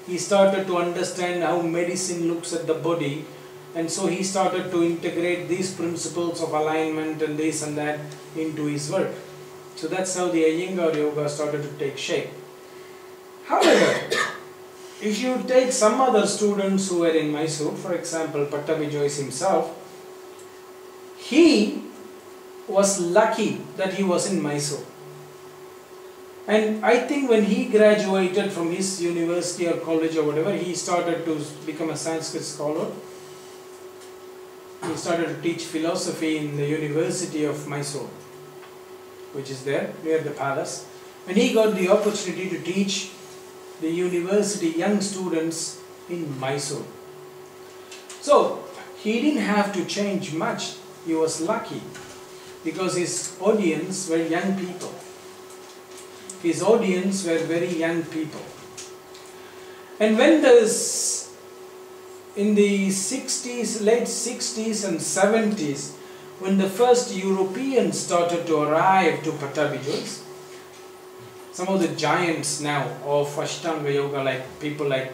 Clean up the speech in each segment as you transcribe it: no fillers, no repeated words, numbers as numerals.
he started to understand how medicine looks at the body, and so he started to integrate these principles of alignment and this and that into his work. So that's how the Iyengar yoga started to take shape. However, if you take some other students who were in Mysore, for example Pattabhi Jois himself, he was lucky that he was in Mysore. And I think when he graduated from his university or college or whatever, he started to become a Sanskrit scholar. He started to teach philosophy in the University of Mysore, which is there near the palace. When he got the opportunity to teach the university young students in Mysore. So he didn't have to change much. He was lucky because his audience were young people. His audience were very young people. And when there's in the 60s, late 60s and 70s, when the first Europeans started to arrive to Pattabhi Jois, some of the giants now of Ashtanga Yoga, like people like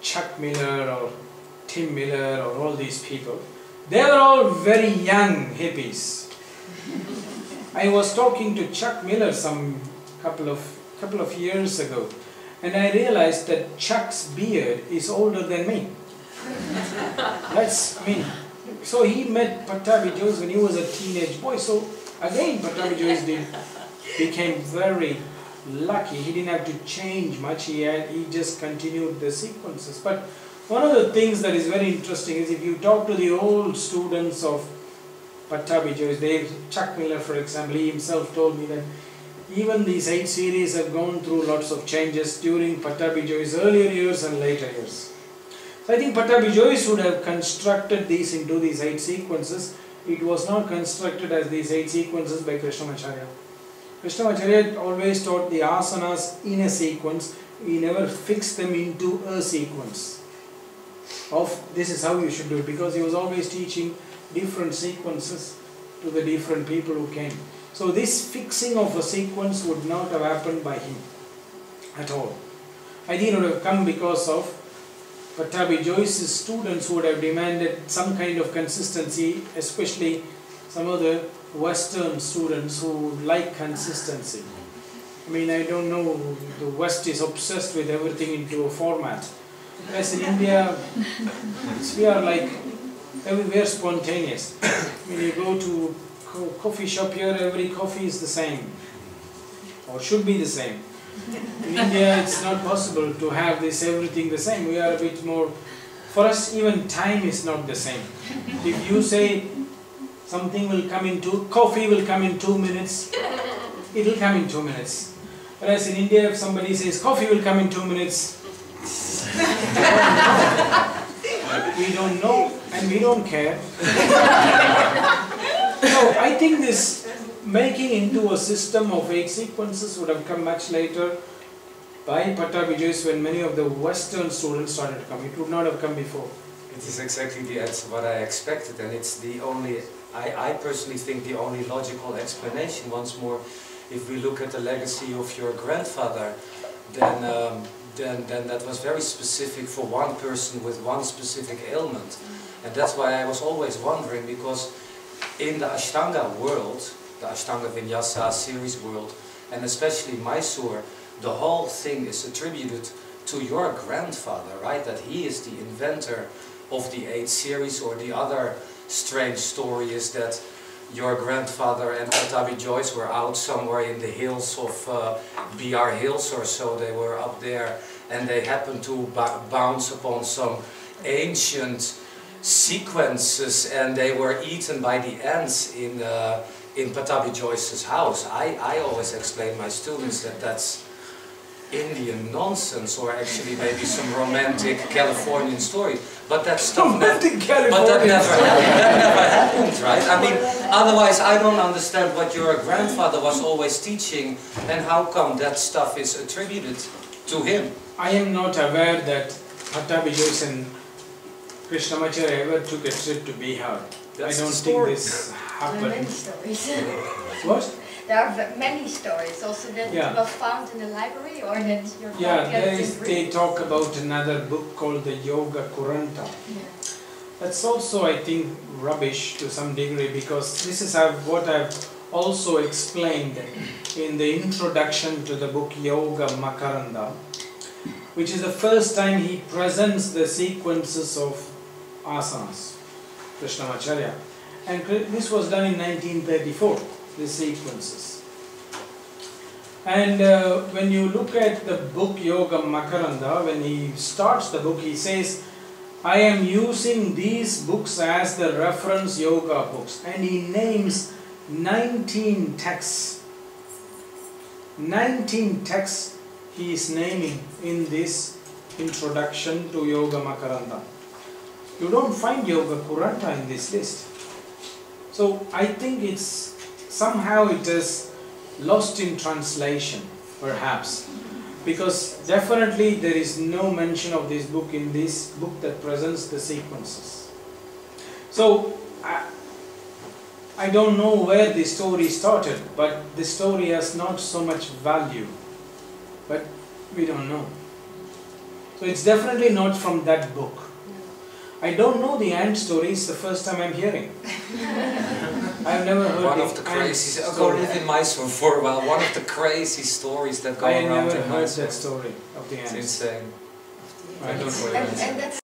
Chuck Miller or Tim Miller or all these people, they were all very young hippies. I was talking to Chuck Miller some couple of years ago, and I realized that Chuck's beard is older than me. So he met Pattabhi Jois when he was a teenage boy. So again, Pattabhi Jois became very lucky. He didn't have to change much. He just continued the sequences. But one of the things that is very interesting is if you talk to the old students of Pattabhi Jois, Chuck Miller, for example, he himself told me that even these 8 series have gone through lots of changes during Pattabhi Jois' earlier years and later years. So I think Pattabhi Jois would have constructed these into these 8 sequences. It was not constructed as these 8 sequences by Krishnamacharya. Krishnamacharya always taught the asanas in a sequence. He never fixed them into a sequence of this is how you should do it, because he was always teaching different sequences to the different people who came. So this fixing of a sequence would not have happened by him at all. I think it would have come because of Pattabhi Jois' students who would have demanded some kind of consistency, especially some of the Western students who like consistency. I mean, I don't know, the West is obsessed with everything into a format. Whereas in India, we are like, we are spontaneous. When you go to coffee shop here, every coffee is the same, or should be the same. In India, it's not possible to have this everything the same. We are a bit more, for us even time is not the same. If you say something will come in coffee will come in 2 minutes, it will come in 2 minutes. Whereas in India, if somebody says coffee will come in 2 minutes, we don't know and we don't care. So I think this making into a system of 8 sequences would have come much later by Pattabhi Jois when many of the Western students started to come. It would not have come before. It is exactly the answer what I expected, and it's the only, I personally think the only logical explanation. Once more, if we look at the legacy of your grandfather, then that was very specific for one person with one specific ailment. And that's why I was always wondering, because in the Ashtanga world, the Ashtanga Vinyasa series world, and especially Mysore, the whole thing is attributed to your grandfather, right? That he is the inventor of the 8 series, or the other strange story is that your grandfather and Pattabhi Jois were out somewhere in the hills of BR Hills or so. They were up there and they happened to bounce upon some ancient sequences, and they were eaten by the ants in Pattabhi Jois's house. I always explain my students that that's Indian nonsense, or actually maybe some romantic Californian story. But that stuff never happened, right? I mean, otherwise I don't understand what your grandfather was always teaching, and how come that stuff is attributed to him. I am not aware that Pattabhi Jois and Krishnamacharya ever took a trip to Bihar. That's I don't think this happened. There are many stories. What? There are many stories also that were found in the library or that you're they talk about another book called the Yoga Kuranta. That's also, I think, rubbish to some degree, because this is what I've also explained in the introduction to the book Yoga Makaranda, which is the first time he presents the sequences of asanas, Krishnamacharya. And this was done in 1934, the sequences. And when you look at the book Yoga Makaranda, when he starts the book, he says, I am using these books as the reference yoga books. And he names 19 texts. 19 texts he is naming in this introduction to Yoga Makaranda. You don't find Yoga Kuranta in this list. So I think somehow it is lost in translation, perhaps. Because definitely there is no mention of this book in this book that presents the sequences. So I don't know where the story started, but the story has not so much value. But we don't know. So it's definitely not from that book. I don't know the ant story, it's the first time I'm hearing. I've never heard one of the crazy. Go live in Mysore for a while. One of the crazy stories that go around in Mysore. I never heard that story of the ants. It's insane. I don't know. And that's